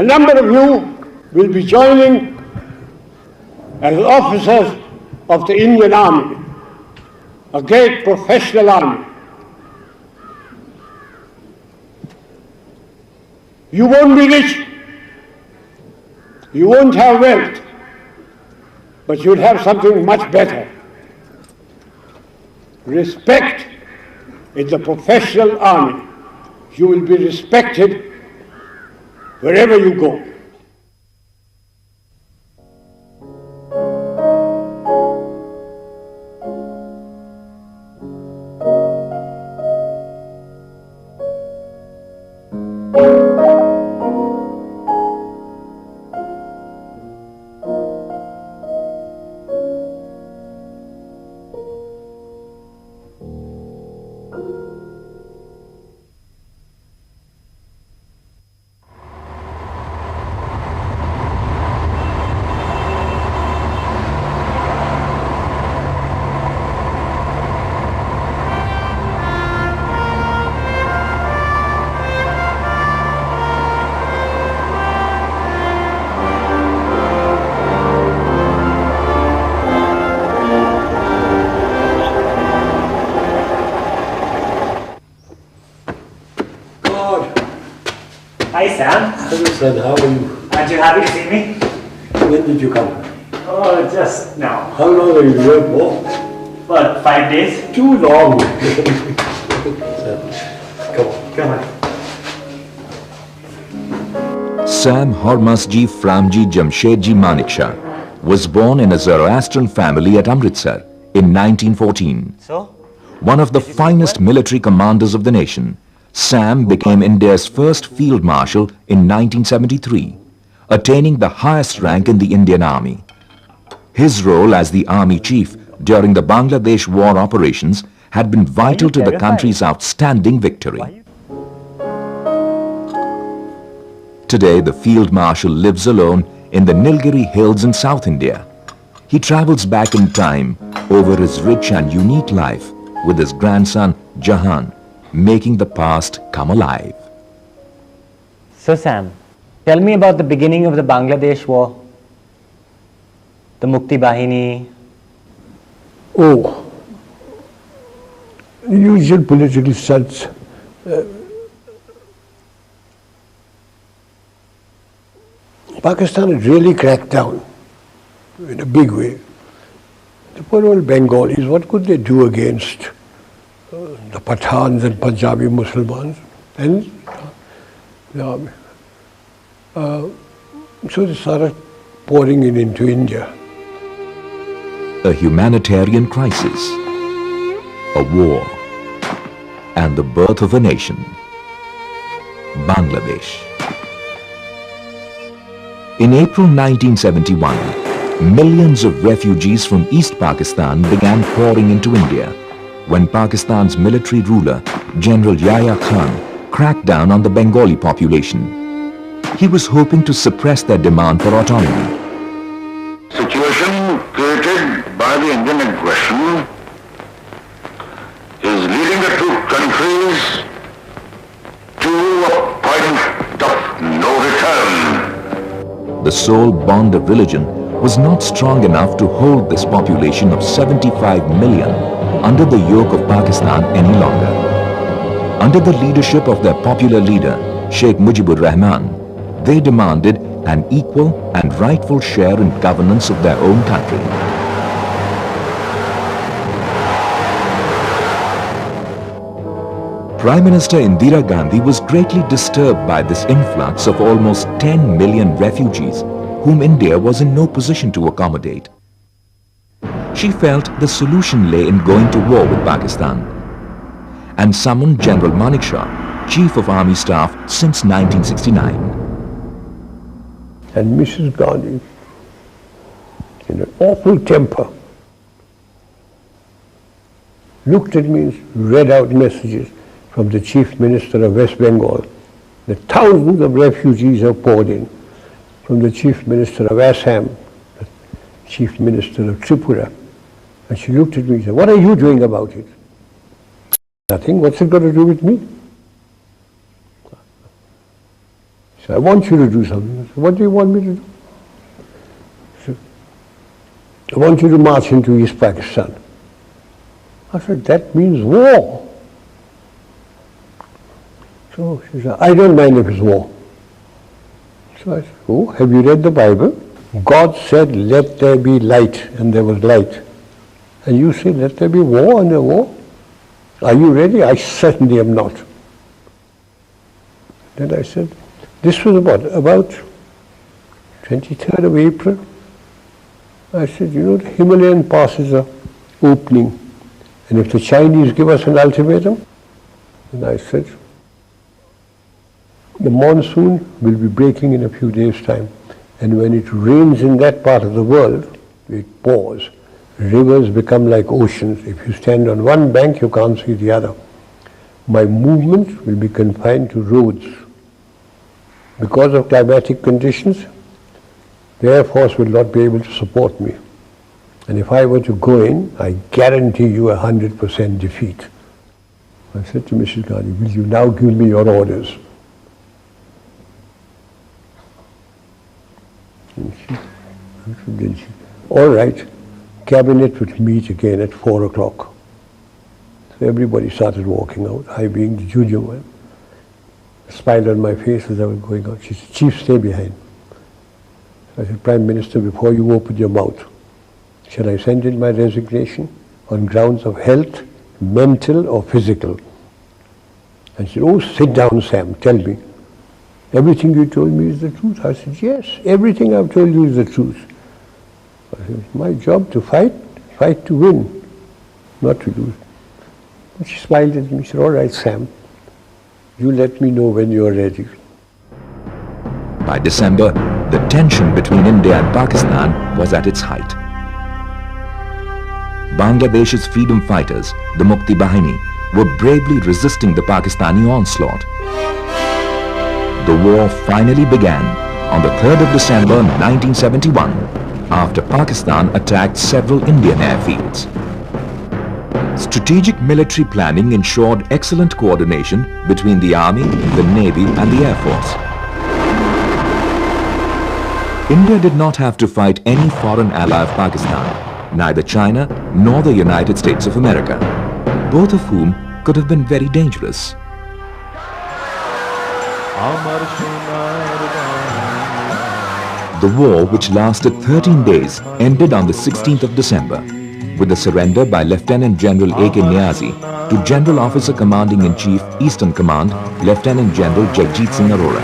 A number of you will be joining as officers of the Indian Army, a great professional army. You won't be rich, you won't have wealth, but you'll have something much better. Respect in the professional army. You will be respected wherever you go. Hi Sam. Hello son, how are you? Aren't you happy to see me? When did you come? Oh, just now. How long are you here for? What, 5 days? Too long. Come on. Come on. Sam Hormasji Framji Jamshedji Manekshaw was born in a Zoroastrian family at Amritsar in 1914. So? One of the finest military commanders of the nation, Sam became India's first Field Marshal in 1973, attaining the highest rank in the Indian Army. His role as the Army Chief during the Bangladesh war operations had been vital to the country's outstanding victory. Today, the Field Marshal lives alone in the Nilgiri Hills in South India. He travels back in time over his rich and unique life with his grandson Jahan, making the past come alive. So Sam, tell me about the beginning of the Bangladesh war. The Mukti Bahini. Oh, usual political stunts. Pakistan had really cracked down in a big way. The poor old Bengalis, what could they do against the Pathans and Punjabi Muslims and the army? So they started pouring in into India. A humanitarian crisis, a war, and the birth of a nation, Bangladesh. In April 1971, millions of refugees from East Pakistan began pouring into India when Pakistan's military ruler, General Yahya Khan, cracked down on the Bengali population. He was hoping to suppress their demand for autonomy. Situation created by the Indian aggression is leading the two countries to a point of no return. The sole bond of religion was not strong enough to hold this population of 75 million under the yoke of Pakistan any longer. Under the leadership of their popular leader, Sheikh Mujibur Rahman, they demanded an equal and rightful share in governance of their own country. Prime Minister Indira Gandhi was greatly disturbed by this influx of almost 10 million refugees whom India was in no position to accommodate. She felt the solution lay in going to war with Pakistan and summoned General Manekshaw, Chief of Army Staff since 1969. And Mrs. Gandhi, in an awful temper, looked at me and read out messages from the Chief Minister of West Bengal that thousands of refugees have poured in, from the Chief Minister of Assam, the Chief Minister of Tripura. And she looked at me and said, "What are you doing about it?" "Nothing. What's it got to do with me?" He said, I want you to do something. I said, what do you want me to do? He said, I want you to march into East Pakistan. I said, that means war. So she said, I don't mind if it's war. So I said, oh, have you read the Bible? God said, let there be light, and there was light. And you say, let there be war, and there war. Are you ready? I certainly am not. Then I said, this was about 23rd of April. I said, you know, the Himalayan passes are opening, and if the Chinese give us an ultimatum, and I said, the monsoon will be breaking in a few days' time, and when it rains in that part of the world, it pours. Rivers become like oceans. If you stand on one bank, you can't see the other. My movement will be confined to roads. Because of climatic conditions, the Air Force will not be able to support me. And if I were to go in, I guarantee you 100% defeat. I said to Mrs. Gandhi, will you now give me your orders? And she, all right, cabinet would meet again at 4 o'clock. So everybody started walking out, I being the junior one. A smile on my face as I was going out. She said, Chief, stay behind. I said, Prime Minister, before you open your mouth, shall I send in my resignation on grounds of health, mental or physical? And she said, oh, sit down, Sam, tell me. Everything you told me is the truth. I said, yes, everything I've told you is the truth. I said, it's my job to fight to win, not to lose. And she smiled at me. She said, all right, Sam, you let me know when you're ready. By December, the tension between India and Pakistan was at its height. Bangladesh's freedom fighters, the Mukti Bahini, were bravely resisting the Pakistani onslaught. The war finally began on the 3rd of December 1971 after Pakistan attacked several Indian airfields. Strategic military planning ensured excellent coordination between the Army, the Navy and the Air Force. India did not have to fight any foreign ally of Pakistan, neither China nor the United States of America, both of whom could have been very dangerous. The war, which lasted 13 days, ended on the 16th of December with the surrender by Lieutenant General A.K. Niazi to General Officer Commanding-in-Chief, Eastern Command, Lieutenant General Jagjit Singh Arora.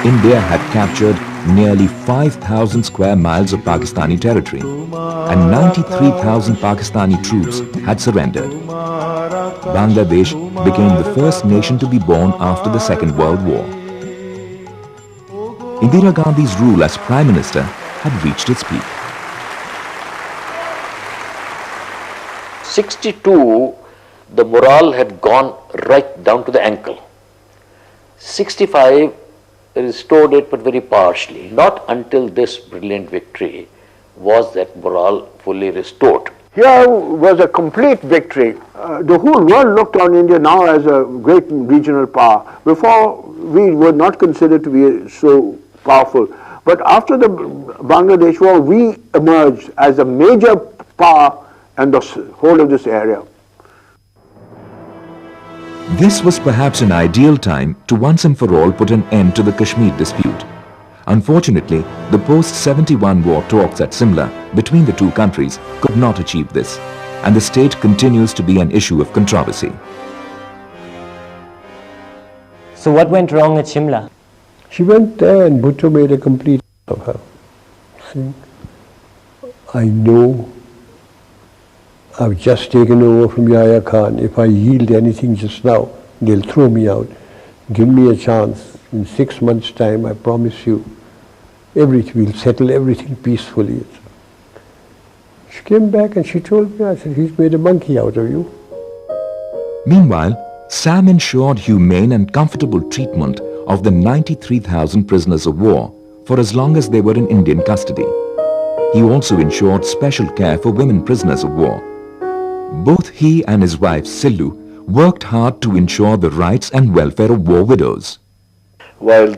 India had captured nearly 5,000 square miles of Pakistani territory and 93,000 Pakistani troops had surrendered. Bangladesh became the first nation to be born after the Second World War. Indira Gandhi's rule as Prime Minister had reached its peak. 62, the morale had gone right down to the ankle. 65 restored it, but very partially. Not until this brilliant victory was that morale fully restored. Here was a complete victory. The whole world looked on India now as a great regional power. Before, we were not considered to be so powerful. But after the Bangladesh war, we emerged as a major power in the whole of this area. This was perhaps an ideal time to once and for all put an end to the Kashmir dispute. Unfortunately, the post-71 war talks at Simla between the two countries could not achieve this, and the state continues to be an issue of controversy. So what went wrong at Shimla? She went there and Bhutto made a complete of her. See, I know I've just taken over from Yahya Khan. If I yield anything just now, they'll throw me out. Give me a chance. In 6 months' time, I promise you, we'll settle everything peacefully. She came back and she told me, I said, he's made a monkey out of you. Meanwhile, Sam ensured humane and comfortable treatment of the 93,000 prisoners of war for as long as they were in Indian custody. He also ensured special care for women prisoners of war. Both he and his wife Sillu worked hard to ensure the rights and welfare of war widows. while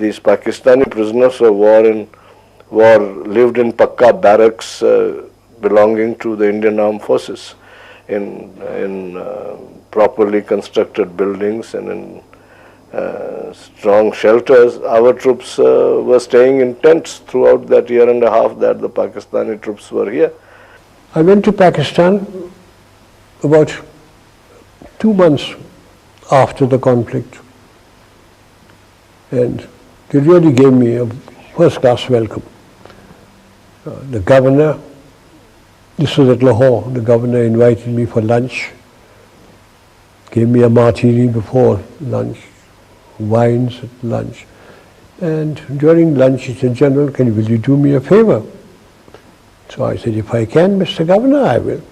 these Pakistani prisoners of war lived in Pakka barracks belonging to the Indian Armed Forces in properly constructed buildings and in strong shelters. Our troops were staying in tents throughout that year and a half that the Pakistani troops were here. I went to Pakistan about 2 months after the conflict, and they really gave me a first-class welcome. The governor, this was at Lahore, the governor invited me for lunch, gave me a martini before lunch, wines at lunch, and during lunch he said, "General, will you do me a favor?" So I said, "If I can, Mr. Governor, I will."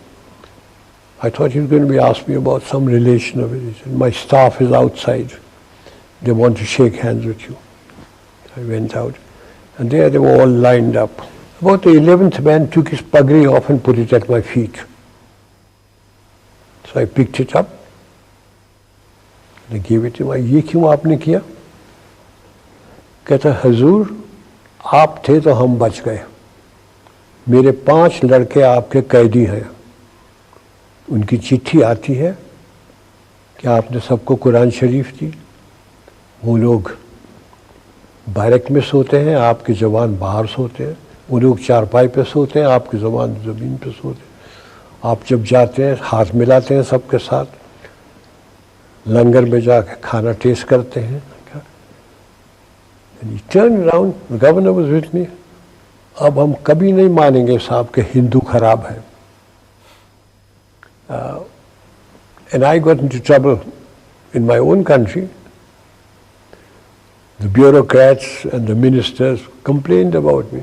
I thought he was going to be asking me about some relation of it. He said, "My staff is outside. They want to shake hands with you." I went out, and there they were all lined up. About the 11th man took his pagri off and put it at my feet. So I picked it up. I gave it to him. "ये क्यों आपने किया?" कहता, "हजूर, आप थे तो हम बच गए. मेरे 5 लड़के आपके कैदी हैं. उनकी चिट्ठी आती है कि आपने सबको कुरान शरीफ दी. वो लोग बैरक में सोते हैं, आपके जवान बाहर सोते हैं. वो लोग चारपाई पे सोते हैं, आपके जवान ज़मीन पे सोते हैं. आप जब जाते हैं हाथ मिलाते हैं सबके साथ, लंगर में जाकर खाना टेस्ट करते हैं." And he turned around, the governor was with me. अब हम कभी नहीं मानेंगे साहब कि हिंदू खराब है. And I got into trouble in my own country. The bureaucrats and the ministers complained about me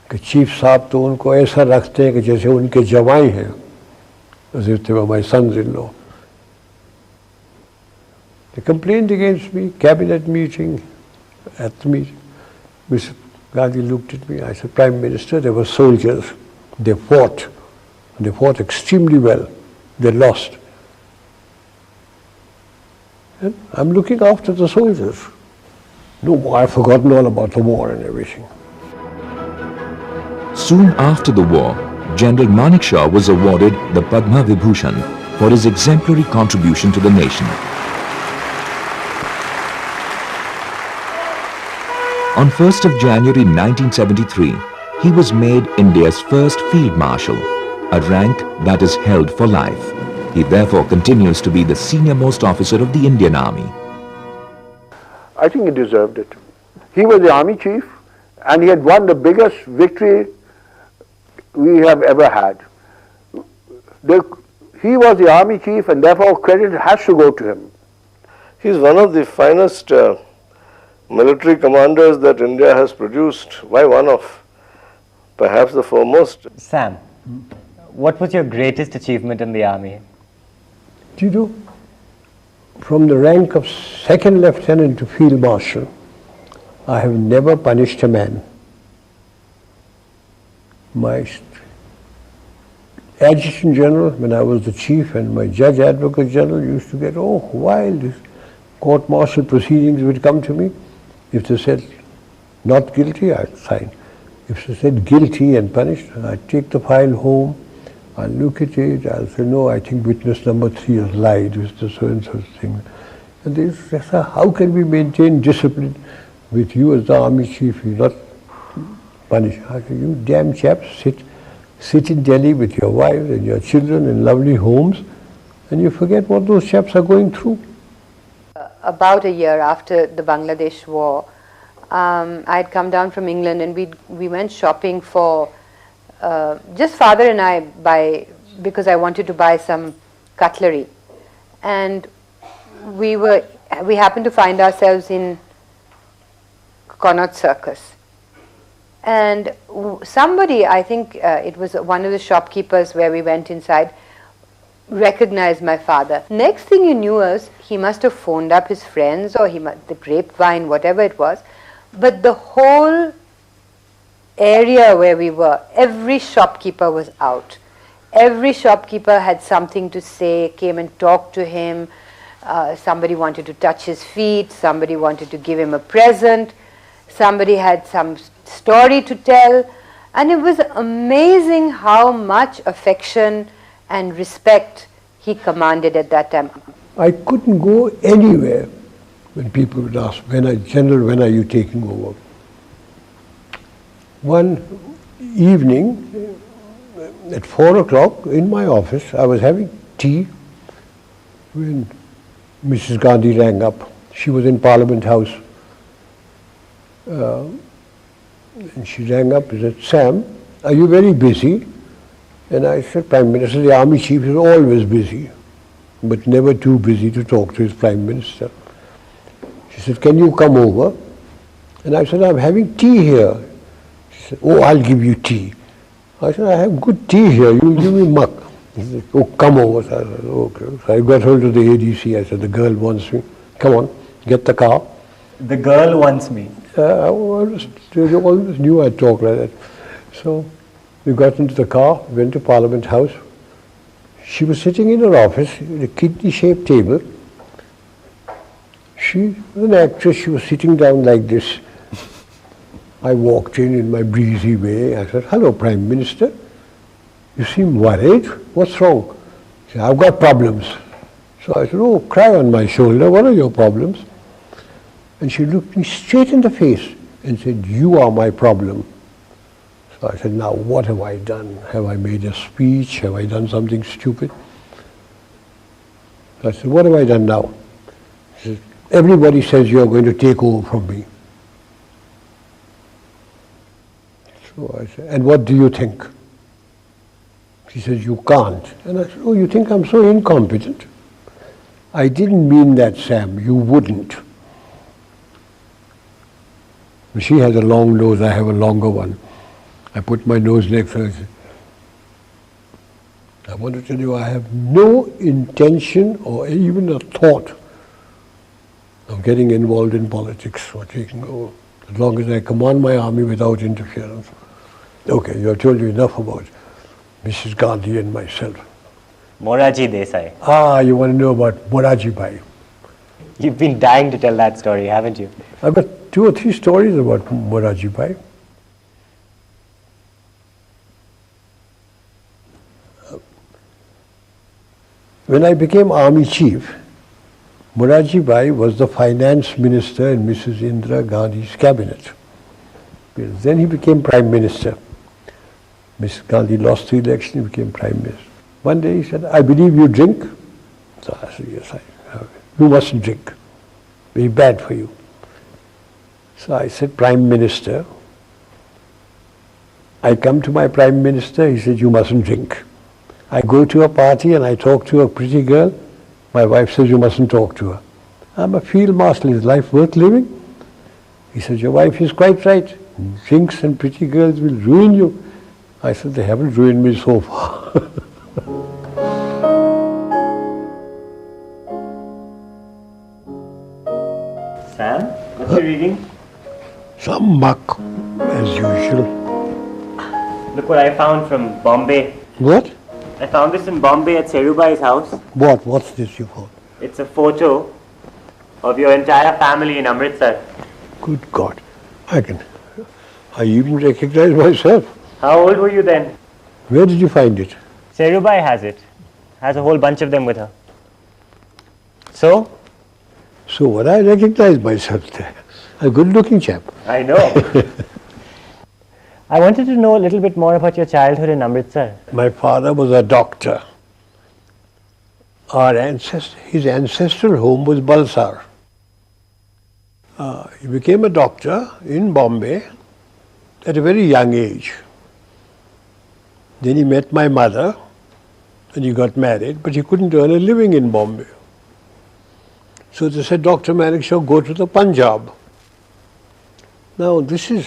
कि चीफ साहब तो उनको ऐसा रखते हैं कि जैसे उनके जवाई हैं, as if they were my sons-in-law. They complained against me, cabinet meeting, at the meeting. Mr. Gandhi looked at me. I said, "Prime Minister, they were soldiers. They fought. They fought extremely well. They lost. And I'm looking after the soldiers. No, I've forgotten all about the war and everything." Soon after the war, General Manekshaw was awarded the Padma Vibhushan for his exemplary contribution to the nation. On 1st of January 1973, he was made India's first Field Marshal, a rank that is held for life. He therefore continues to be the senior-most officer of the Indian Army. I think he deserved it. He was the army chief, and he had won the biggest victory we have ever had. He was the army chief, and therefore credit has to go to him. He is one of the finest military commanders that India has produced. Why one of? Perhaps the foremost. Sam, what was your greatest achievement in the army? Do you know, from the rank of second lieutenant to field marshal, I have never punished a man. My adjutant general, when I was the chief, and my judge advocate general used to get, wild. Court-martial proceedings would come to me. If they said not guilty, I'd sign. If they said guilty and punished, I'd take the file home, I'll look at it, I'll say, "No, I think witness number 3 has lied with the so-and-so thing." And they say, "Sir, how can we maintain discipline with you as the army chief? You're not punished." I say, "You damn chaps sit in Delhi with your wives and your children in lovely homes, and you forget what those chaps are going through." About a year after the Bangladesh war, I had come down from England, and we went shopping for just father and I, because I wanted to buy some cutlery, and we happened to find ourselves in Connaught Circus, and somebody, I think it was one of the shopkeepers where we went inside, recognized my father. Next thing you knew was he must have phoned up his friends, or the grapevine, whatever it was, but the whole area where we were, every shopkeeper was out. Every shopkeeper had something to say, came and talked to him, Somebody wanted to touch his feet, somebody wanted to give him a present, somebody had some story to tell, and it was amazing how much affection and respect he commanded at that time. I couldn't go anywhere when people would ask, General, when are you taking over? One evening at 4 o'clock in my office, I was having tea when Mrs. Gandhi rang up. She was in Parliament House. And she rang up and said, Sam, are you very busy? And I said, Prime Minister, the Army Chief is always busy, but never too busy to talk to his Prime Minister. She said, can you come over? And I said, I'm having tea here. She said, oh, I'll give you tea. I said, I have good tea here, you'll give me muck. He said, oh, come over. So I said, okay. So I got hold of the ADC. I said, the girl wants me. Come on, get the car. The girl wants me. They always knew I'd talk like that. So we got into the car, went to Parliament House. She was sitting in her office at a kidney-shaped table. She was an actress. She was sitting down like this. I walked in my breezy way. I said, hello, Prime Minister. You seem worried. What's wrong? She said, I've got problems. So I said, oh, cry on my shoulder. What are your problems? And she looked me straight in the face and said, you are my problem. So I said, now what have I done? Have I made a speech? Have I done something stupid? So I said, what have I done now? She said, everybody says you are going to take over from me. So I said, and what do you think? She says, you can't. And I said, oh, you think I'm so incompetent? I didn't mean that, Sam. You wouldn't. She has a long nose, I have a longer one. I put my nose next to her. I want to tell you, I have no intention or even a thought of getting involved in politics or taking over, as long as I command my army without interference. Okay, you have told you enough about Mrs. Gandhi and myself. Moraji Desai. Ah, you want to know about Moraji Bhai. You've been dying to tell that story, haven't you? I've got 2 or 3 stories about Moraji Bhai. When I became Army Chief, Moraji Bhai was the Finance Minister in Mrs. Indira Gandhi's cabinet. Then he became Prime Minister. Mrs. Gandhi lost the election, he became Prime Minister. One day he said, I believe you drink. So I said, yes, I have. You mustn't drink. Very bad for you. So I said, Prime Minister. I come to my Prime Minister, he said, you mustn't drink. I go to a party and I talk to a pretty girl. My wife says, you mustn't talk to her. I'm a field marshal, is life worth living? He said, your wife is quite right. Drinks and pretty girls will ruin you. I said, they haven't ruined me so far. Sam, what are you reading? Some muck, as usual. Look what I found from Bombay. What? I found this in Bombay at Serubai's house. What? What's this you found? It's a photo of your entire family in Amritsar. Good God. I even recognize myself. How old were you then? Where did you find it? Serubai has it. Has a whole bunch of them with her. So? So what, I recognize myself there. A good-looking chap. I know. I wanted to know a little bit more about your childhood in Amritsar. My father was a doctor. His ancestral home was Balsar. He became a doctor in Bombay at a very young age. Then he met my mother and he got married, but he couldn't earn a living in Bombay. So they said, Dr. Manekshaw, go to the Punjab. Now this is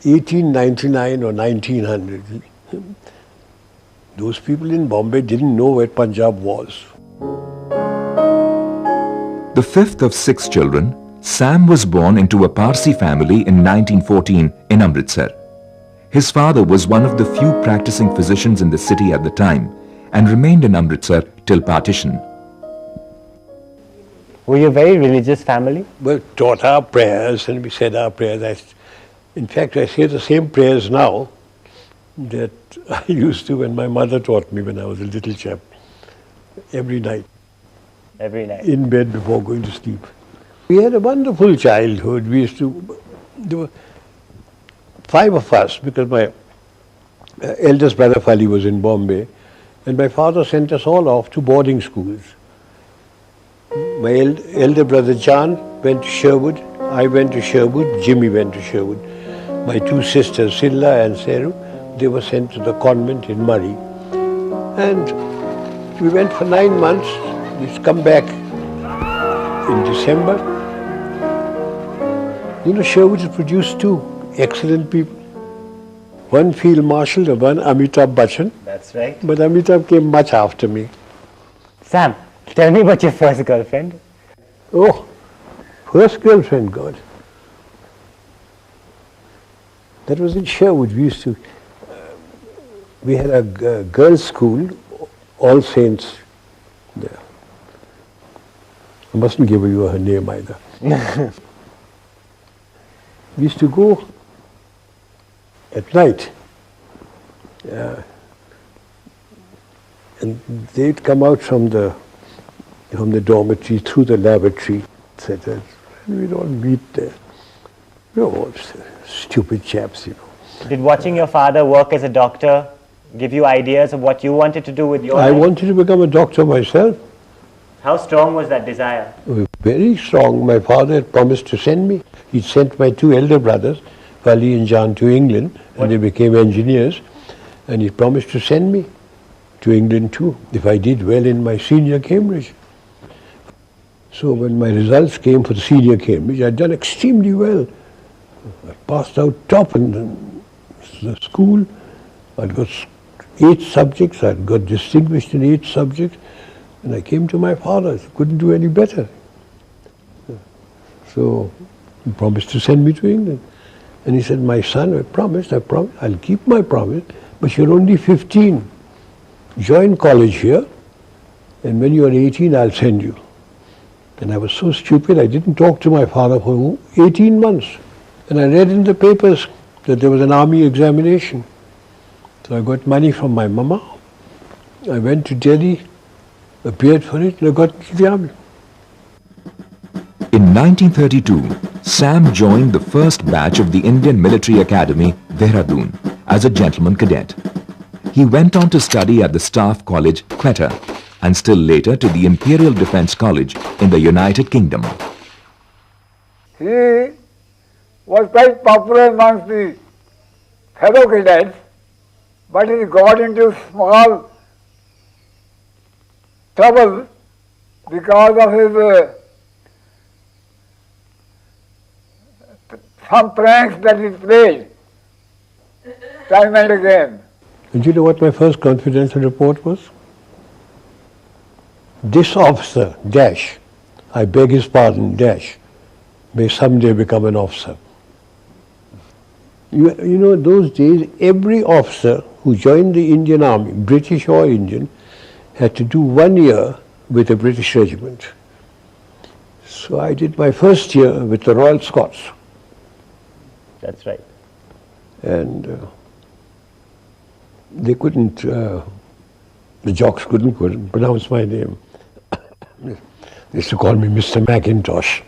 1899 or 1900. Those people in Bombay didn't know where Punjab was. The 5th of 6 children, Sam was born into a Parsi family in 1914 in Amritsar. His father was one of the few practicing physicians in the city at the time and remained in Amritsar till partition. Were you a very religious family? Well, taught our prayers and we said our prayers. In fact, I say the same prayers now that I used to when my mother taught me when I was a little chap. Every night. Every night. In bed before going to sleep. We had a wonderful childhood. There were 5 of us because my eldest brother Fali was in Bombay and my father sent us all off to boarding schools. My elder brother John went to Sherwood, I went to Sherwood, Jimmy went to Sherwood. My 2 sisters, Silla and Seru, they were sent to the convent in Murray. And we went for 9 months. We'd come back in December. You know, Sherwood has produced 2 excellent people. One Field Marshal and one Amitabh Bachchan. That's right. But Amitabh came much after me. Sam, tell me about your first girlfriend. Oh, first girlfriend, God. That was in Sherwood. We had a girls' school, All Saints there. I mustn't give you her name either. We used to go at night. And they'd come out from the dormitory through the lavatory, etc. And we'd all meet there. We were all stupid chaps, you know. Did watching your father work as a doctor give you ideas of what you wanted to do with your I life? wanted to become a doctor myself. How strong was that desire? Very strong. My father had promised to send me. He'd sent my 2 elder brothers, Fali and John, to England, and they became engineers. And he promised to send me to England too, if I did well in my senior Cambridge. So when my results came for the senior Cambridge, I'd done extremely well. I passed out top in the school. I'd got 8 subjects. I'd got distinguished in 8 subjects. And I came to my father. I couldn't do any better. So he promised to send me to England. And he said, my son, I promised, I'll keep my promise, but you're only 15. Join college here, and when you're 18, I'll send you. And I was so stupid, I didn't talk to my father for 18 months. And I read in the papers that there was an army examination. So I got money from my mama. I went to Delhi, appeared for it, and I got into the army. In 1932, Sam joined the first batch of the Indian Military Academy, Dehradun, as a gentleman cadet. He went on to study at the Staff College, Quetta, and still later to the Imperial Defence College in the United Kingdom. He was quite popular amongst the fellow cadets, but he got into small trouble because of his some pranks that he played time and again. And you know what my first confidential report was? This officer, dash, I beg his pardon, dash, may someday become an officer. You know, those days, every officer who joined the Indian Army, British or Indian, had to do 1 year with a British regiment. So I did my first year with the Royal Scots. That's right. And they couldn't, the jocks couldn't pronounce my name. They used to call me Mr. Macintosh.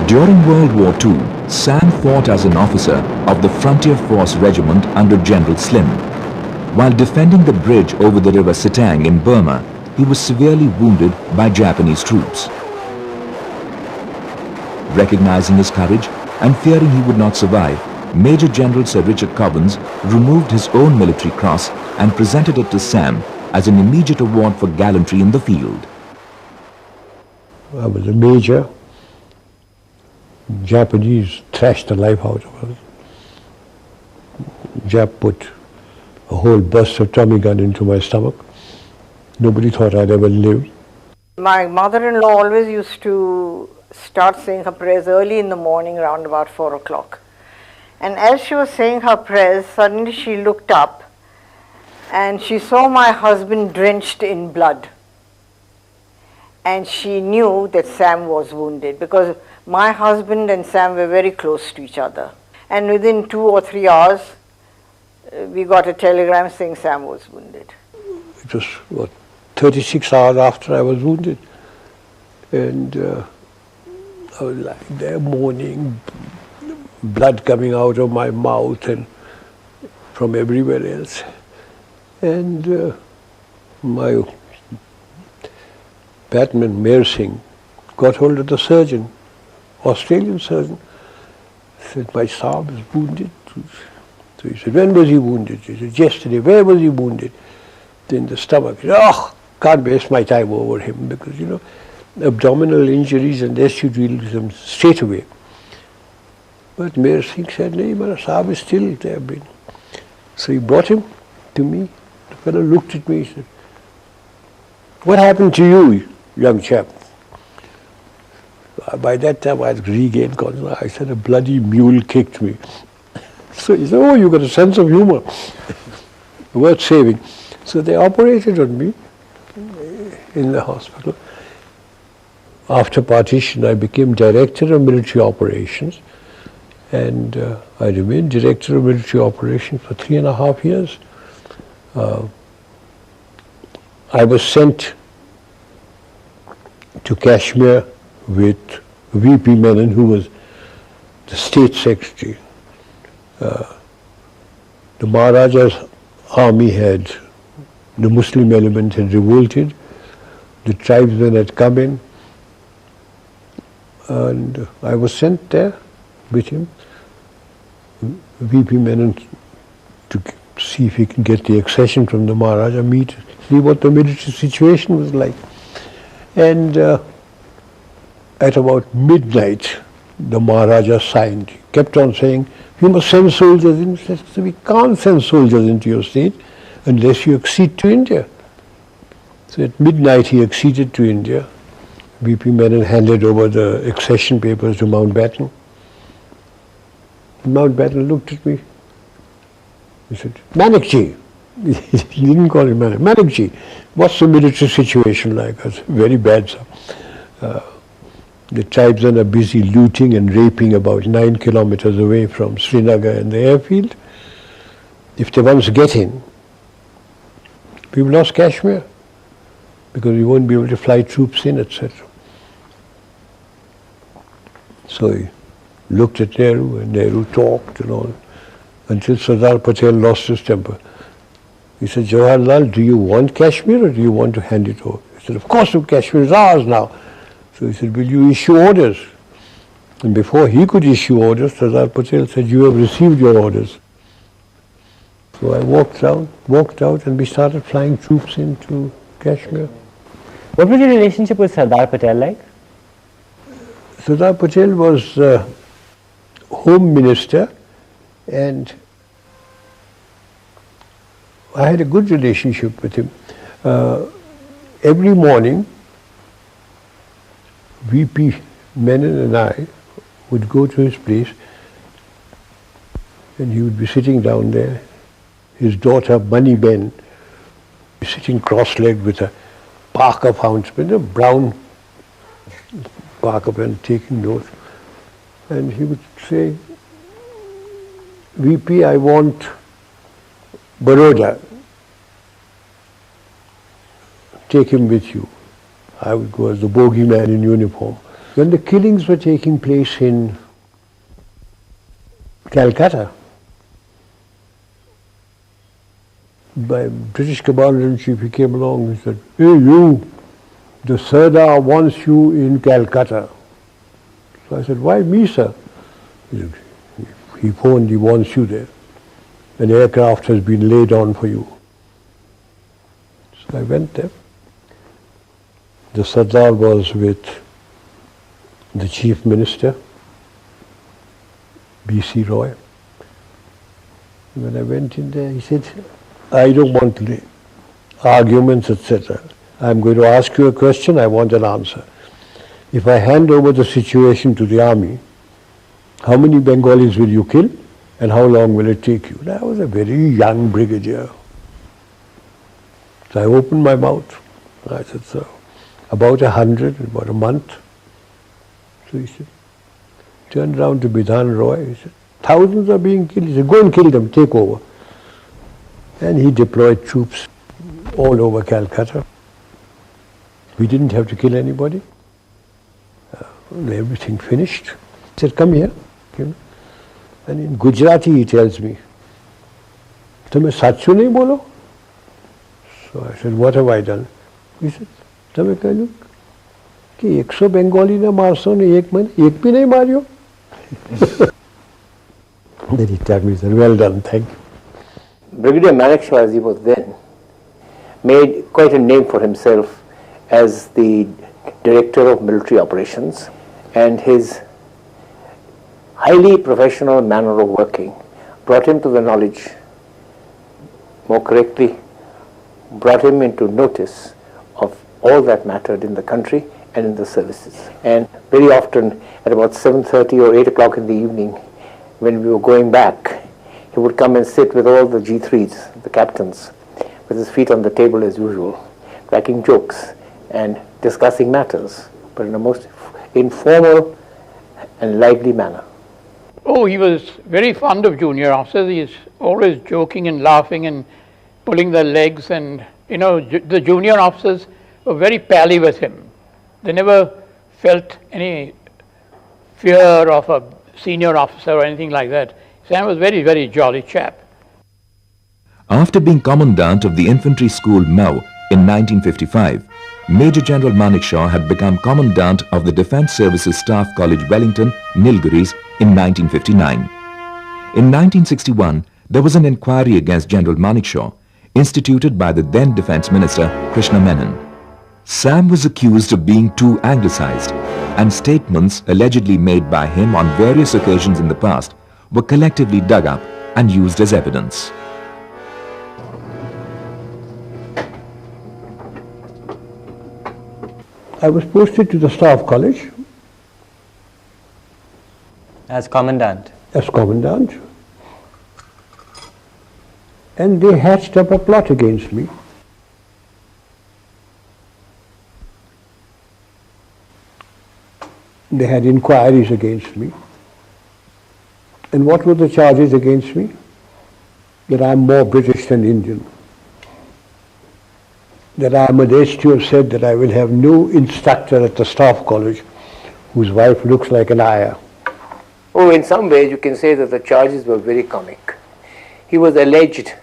During World War II, Sam fought as an officer of the Frontier Force Regiment under General Slim. While defending the bridge over the river Sitang in Burma, he was severely wounded by Japanese troops. Recognizing his courage and fearing he would not survive, Major General Sir Richard Cobbins removed his own military cross and presented it to Sam as an immediate award for gallantry in the field. I was a major. Japanese thrashed the life out of us. Jap put a whole burst of Tommy gun into my stomach. Nobody thought I'd ever live. My mother-in-law always used to start saying her prayers early in the morning around about 4 o'clock. And as she was saying her prayers, suddenly she looked up and she saw my husband drenched in blood. and she knew that Sam was wounded, because my husband and Sam were very close to each other. And within 2 or 3 hours, we got a telegram saying Sam was wounded. It was, what, 36 hours after I was wounded. And I was lying there moaning, blood coming out of my mouth and from everywhere else. And my Batman, Mayor Singh, got hold of the surgeon, Australian surgeon, said, my Saab is wounded. So he said, when was he wounded? He said, yesterday. Where was he wounded? In the stomach. He said, oh, can't waste my time over him, because, you know, abdominal injuries, unless you deal with them straight away. But Mayor Singh said, no, my Saab is still there. So he brought him to me. The fellow looked at me, he said, what happened to you, young chap? By that time I had regained consciousness. I said, a bloody mule kicked me. So he said, oh, you got a sense of humor. Worth saving. So they operated on me in the hospital. After partition, I became director of military operations, and I remained director of military operations for 3.5 years. I was sent to Kashmir with VP Menon, who was the state secretary. The Maharaja's army had, the Muslim element had revolted, the tribesmen had come in, and I was sent there with him, VP Menon, to see if he can get the accession from the Maharaja, see what the military situation was like. And at about midnight, the Maharaja signed. He kept on saying, you must send soldiers in. He said, we can't send soldiers into your state unless you accede to India. So at midnight he acceded to India. VP Menon handed over the accession papers to Mountbatten. Mountbatten looked at me. He said, Manekshaw. He didn't call him Manekshaw. Manekshaw, what's the military situation like? I said, very bad, sir. The tribesmen are busy looting and raping about 9 kilometers away from Srinagar and the airfield. If they once get in, we've lost Kashmir, because we won't be able to fly troops in, etc. So he looked at Nehru, and Nehru talked and all, until Sardar Patel lost his temper. He said, Jawaharlal, do you want Kashmir or do you want to hand it over? He said, of course, Kashmir is ours now. So he said, will you issue orders? And before he could issue orders, Sardar Patel said, you have received your orders. So I walked out and we started flying troops into Kashmir. What was your relationship with Sardar Patel like? Sardar Patel was Home Minister, and I had a good relationship with him. Every morning, VP Menon and I would go to his place, and he would be sitting down there. His daughter, Bunny Ben, sitting cross-legged with a Parker fountain pen, a brown Parker pen, taking notes. And he would say, VP, I want Baroda. Take him with you. I would go as the bogeyman in uniform. When the killings were taking place in Calcutta, by British Commander-in-Chief, he came along and said, hey you, the Sardar wants you in Calcutta. So I said, why me, sir? He phoned, he wants you there. An aircraft has been laid on for you. So I went there. The Sardar was with the Chief Minister, B.C. Roy. When I went in there, he said, I don't want arguments, etc. I'm going to ask you a question, I want an answer. If I hand over the situation to the army, how many Bengalis will you kill and how long will it take you? I was a very young brigadier. So I opened my mouth. I said, sir, about 100 in about a month. So he said, turned round to Bidhan Roy, he said, thousands are being killed. He said, go and kill them, take over. And he deployed troops all over Calcutta. We didn't have to kill anybody. Everything finished. He said, come here. And in Gujarati he tells me, "Tumhe sachu nahi bolo?" So I said, what have I done? He said, "Tumhe kahlu ki 100 Bengali na marso ne ek bhi nahi maryo." Then he tapped me and said, well done, thank you. Brigadier Manekshaw, as he was then, made quite a name for himself as the director of military operations, and his highly professional manner of working brought him to the knowledge, more correctly, brought him into notice of all that mattered in the country and in the services. And very often at about 7:30 or 8 o'clock in the evening, when we were going back, he would come and sit with all the G3s, the captains, with his feet on the table as usual, cracking jokes and discussing matters, but in a most informal and lively manner. Oh, he was very fond of junior officers. He is always joking and laughing and pulling their legs, and the junior officers were very pally with him. They never felt any fear of a senior officer or anything like that. Sam was very, very jolly chap. After being Commandant of the Infantry School Mau in 1955, Major General Manekshaw had become Commandant of the Defence Services Staff College Wellington, Nilgiris in 1959. In 1961, there was an inquiry against General Manekshaw, instituted by the then Defence Minister Krishna Menon. Sam was accused of being too anglicised, and statements allegedly made by him on various occasions in the past were collectively dug up and used as evidence. I was posted to the Staff College. As Commandant? As Commandant. And they hatched up a plot against me. They had inquiries against me. And what were the charges against me? That I'm more British than Indian. That I am alleged to have said that I will have no instructor at the Staff College whose wife looks like an ayah. Oh, in some ways you can say that the charges were very comic. He was alleged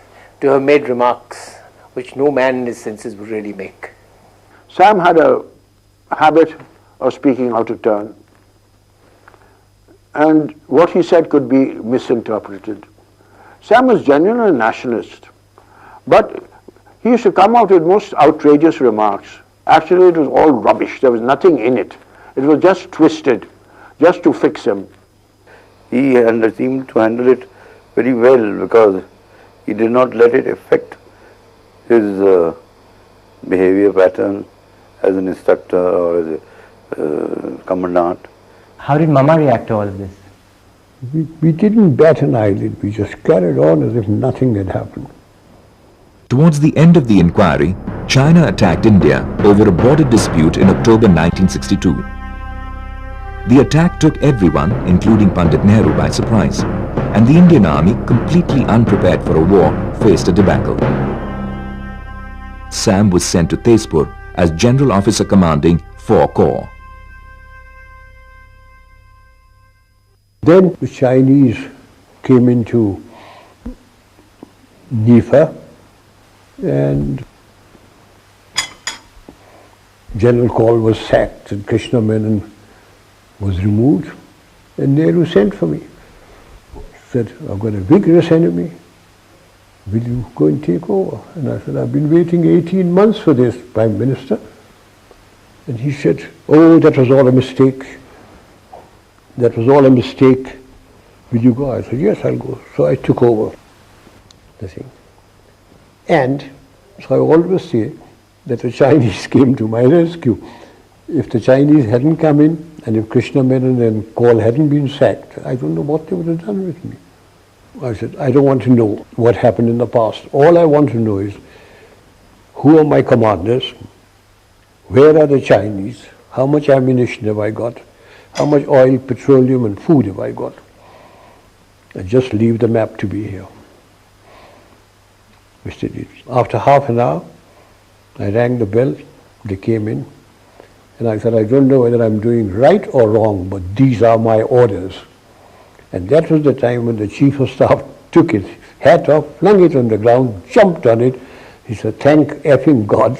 to have made remarks which no man in his senses would really make. Sam had a habit of speaking out of turn, and what he said could be misinterpreted. Sam was genuinely a nationalist, but he used to come out with most outrageous remarks. Actually, it was all rubbish. There was nothing in it. It was just twisted, just to fix him. He seemed to handle it very well, because he did not let it affect his behavior pattern as an instructor or as a commandant. How did Mama react to all of this? We didn't bat an eyelid. We just carried on as if nothing had happened. Towards the end of the inquiry, China attacked India over a border dispute in October 1962. The attack took everyone, including Pandit Nehru, by surprise, and the Indian Army, completely unprepared for a war, faced a debacle. Sam was sent to Tezpur as General Officer commanding 4 Corps. Then the Chinese came into Nifa, and General Kaul was sacked and Krishna Menon was removed, and Nehru sent for me. He said, I've got a vigorous enemy. Will you go and take over? And I said, I've been waiting 18 months for this, Prime Minister. And he said, oh, that was all a mistake. That was all a mistake. Will you go? I said, yes, I'll go. So I took over the thing. And so I always say that the Chinese came to my rescue. If the Chinese hadn't come in, and if Krishna Menon and Kaul hadn't been sacked, I don't know what they would have done with me. I said, I don't want to know what happened in the past. All I want to know is who are my commanders, Where are the Chinese? How much ammunition have I got? How much oil, petroleum and food have I got? And just leave the map to be here. Which they did. After half an hour, I rang the bell, they came in, and I said, I don't know whether I'm doing right or wrong, but these are my orders. And that was the time when the Chief of Staff took his hat off, flung it on the ground, jumped on it. He said, thank effing God,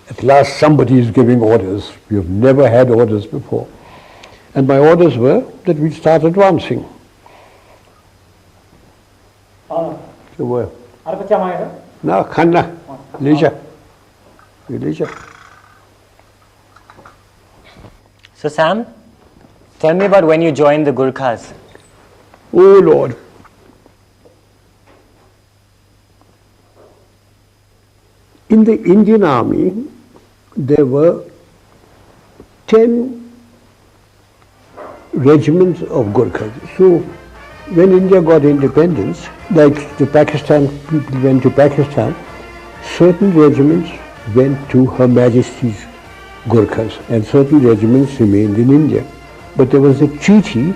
at last somebody is giving orders. We have never had orders before. And my orders were that we'd start advancing. They were. Now, Khanna, Leisha. So Sam, tell me about when you joined the Gurkhas. Oh Lord. In the Indian Army, there were 10 regiments of Gurkhas. So when India got independence, like the Pakistan, people went to Pakistan, certain regiments went to Her Majesty's Gurkhas and certain regiments remained in India. But there was a treaty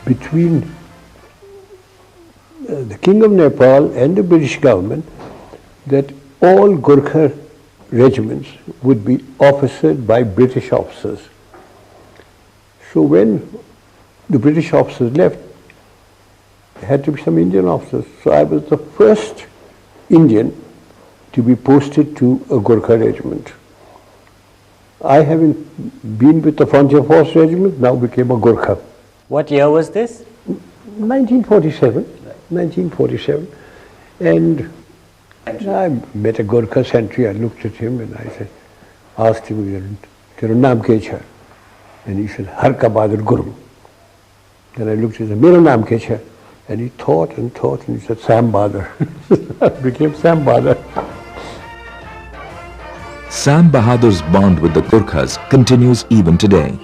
between the King of Nepal and the British government that all Gurkha regiments would be officered by British officers. So when the British officers left, there had to be some Indian officers. So I was the first Indian to be posted to a Gurkha regiment. I, having been with the Frontier Force Regiment, now became a Gurkha. What year was this? 1947. 1947. And I met a Gurkha sentry. I looked at him and I said, asked him, "Tera naam kya hai?" And he said, "Har ka Bahadur Guru." Then I looked at him, "Mera naam kya hai?" And he thought and he said, "Sam Bahadur." I became Sam Bahadur. Sam Bahadur's bond with the Gurkhas continues even today.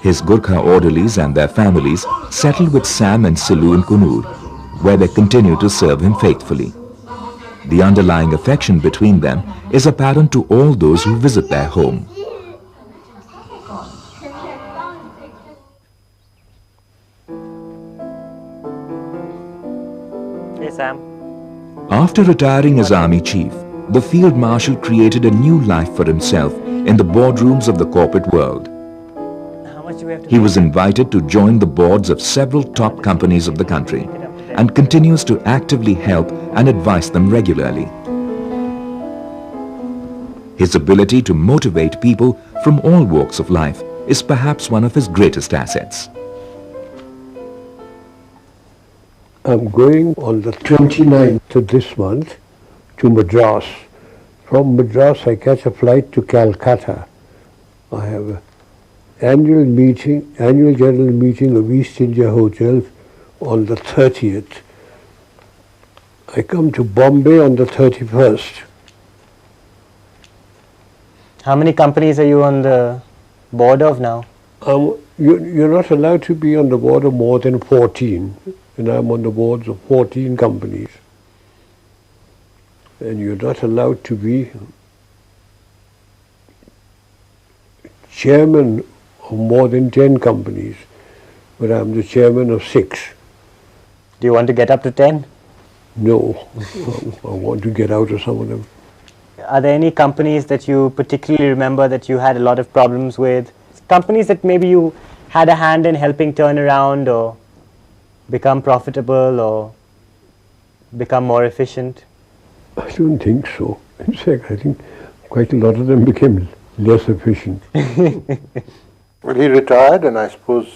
His Gurkha orderlies and their families settled with Sam and Silu in Kunur, where they continue to serve him faithfully. The underlying affection between them is apparent to all those who visit their home. Hey Sam. After retiring as Army Chief, the Field Marshal created a new life for himself in the boardrooms of the corporate world. He was invited to join the boards of several top companies of the country and continues to actively help and advise them regularly. His ability to motivate people from all walks of life is perhaps one of his greatest assets. I'm going on the 29th of this month to Madras. From Madras I catch a flight to Calcutta. I have an annual general meeting of East India Hotels on the 30th. I come to Bombay on the 31st. How many companies are you on the board of now? You're not allowed to be on the board of more than 14. And I'm on the boards of 14 companies. And you're not allowed to be chairman of more than 10 companies. But I'm the chairman of 6. Do you want to get up to 10? No, I want to get out of some of them. Are there any companies that you particularly remember that you had a lot of problems with? Companies that maybe you had a hand in helping turn around or become profitable or become more efficient? I don't think so. In fact, I think quite a lot of them became less efficient. Well, he retired, and I suppose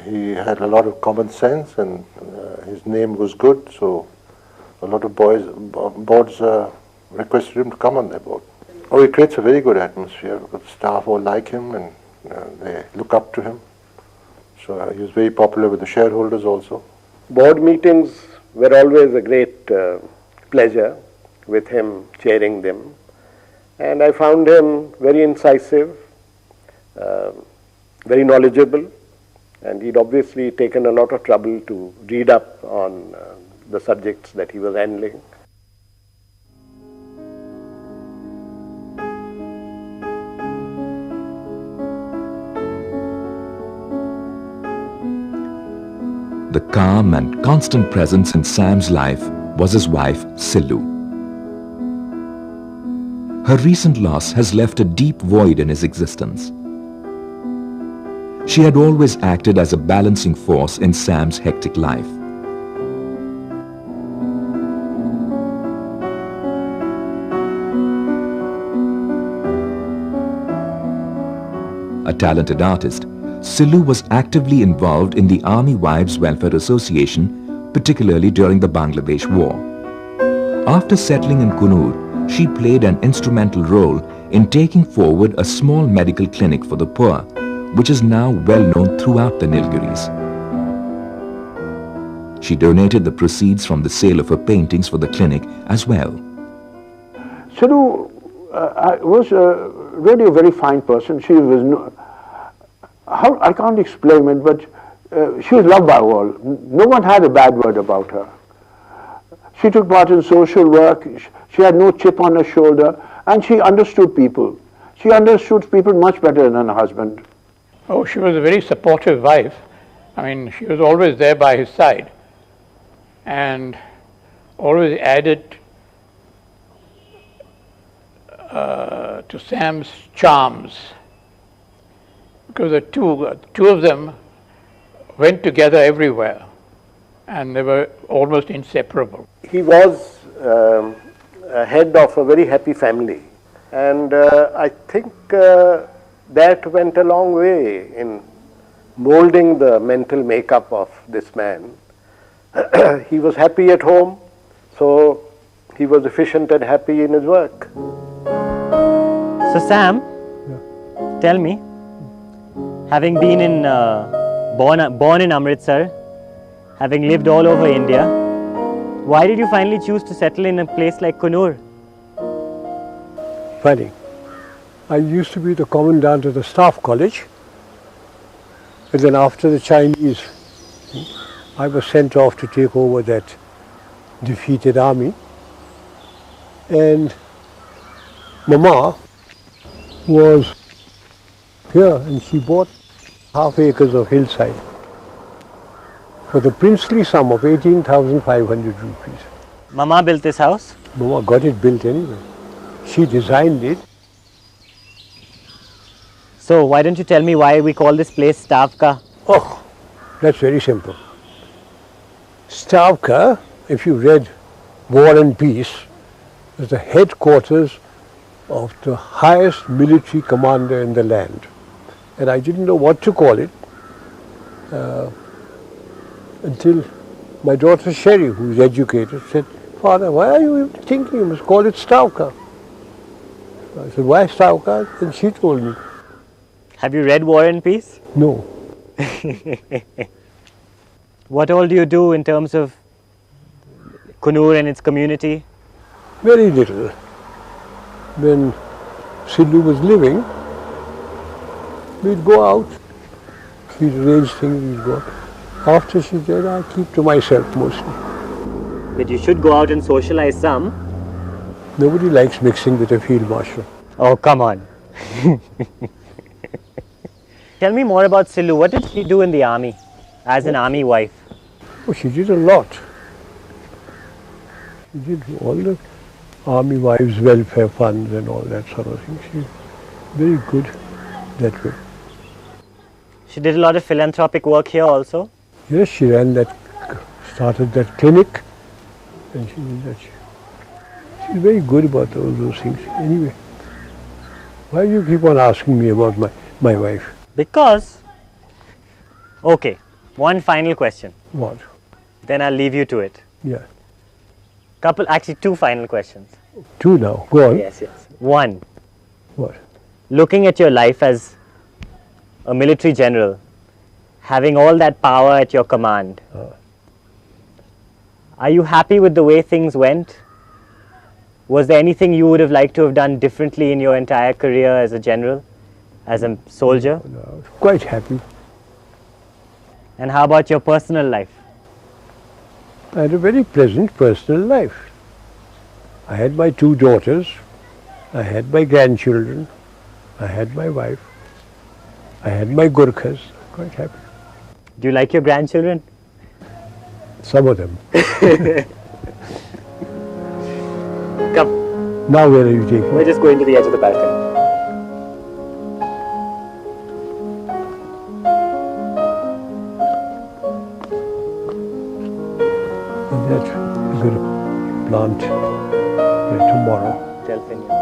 he had a lot of common sense, and his name was good, so a lot of boards requested him to come on their board. Oh, he creates a very good atmosphere because the staff all like him and they look up to him. So he was very popular with the shareholders also. Board meetings were always a great pleasure with him chairing them, and I found him very incisive, very knowledgeable, and he'd obviously taken a lot of trouble to read up on the subjects that he was handling. calm and constant presence in Sam's life was his wife, Silu. Her recent loss has left a deep void in his existence. She had always acted as a balancing force in Sam's hectic life. A talented artist, Silu was actively involved in the Army Wives Welfare Association, particularly during the Bangladesh War. After settling in Kunur, she played an instrumental role in taking forward a small medical clinic for the poor, which is now well known throughout the Nilgiris. She donated the proceeds from the sale of her paintings for the clinic as well. Silu was really a very fine person. She was I can't explain it, but she was loved by all. No one had a bad word about her. She took part in social work. She had no chip on her shoulder, and she understood people. She understood people much better than her husband. Oh, she was a very supportive wife. I mean, she was always there by his side and always added to Sam's charms, because the two of them went together everywhere and they were almost inseparable. He was head of a very happy family, and I think that went a long way in molding the mental makeup of this man. He was happy at home, so he was efficient and happy in his work. So Sam, tell me, having been in born in Amritsar, having lived all over India, why did you finally choose to settle in a place like Kunur? Funny. I used to be the commandant of the staff college, and then after the Chinese, I was sent off to take over that defeated army. And Mama was here, and she bought half acres of hillside for the princely sum of 18,500 rupees. Mama built this house? Mama got it built anyway. She designed it. So why don't you tell me why we call this place Stavka? Oh, that's very simple. Stavka, if you read War and Peace, is the headquarters of the highest military commander in the land. And I didn't know what to call it until my daughter Sherry, who is educated, said, "Father, why are you thinking you must call it Stavka?" I said, "Why Stavka?" And she told me. Have you read War and Peace? No. What all do you do in terms of Kunur and its community? Very little. When Silu was living, we'd go out, she'd arrange things, we'd go out. After she died, I keep to myself mostly. But you should go out and socialize some. Nobody likes mixing with a field marshal. Oh, come on. Tell me more about Silu. What did she do in the army as an army wife? Oh, she did a lot. She did all the army wives' welfare funds and all that sort of thing. She's very good that way. She did a lot of philanthropic work here also? Yes, she started that clinic, and she did that. She's very good about all those things. Anyway, why do you keep on asking me about my wife? Because, okay, one final question. What? Then I'll leave you to it. Yeah. Actually two final questions. Two now, go on. Yes. One. What? Looking at your life as a military general, having all that power at your command, are you happy with the way things went? Was there anything you would have liked to have done differently in your entire career as a general, as a soldier? No, quite happy. And how about your personal life? I had a very pleasant personal life. I had my two daughters, I had my grandchildren, I had my wife, I had my Gurkhas. Quite happy. Do you like your grandchildren? Some of them. Come. Now where are you taking? We're just going to the edge of the balcony. And that we're going to plant tomorrow. Delphiniums.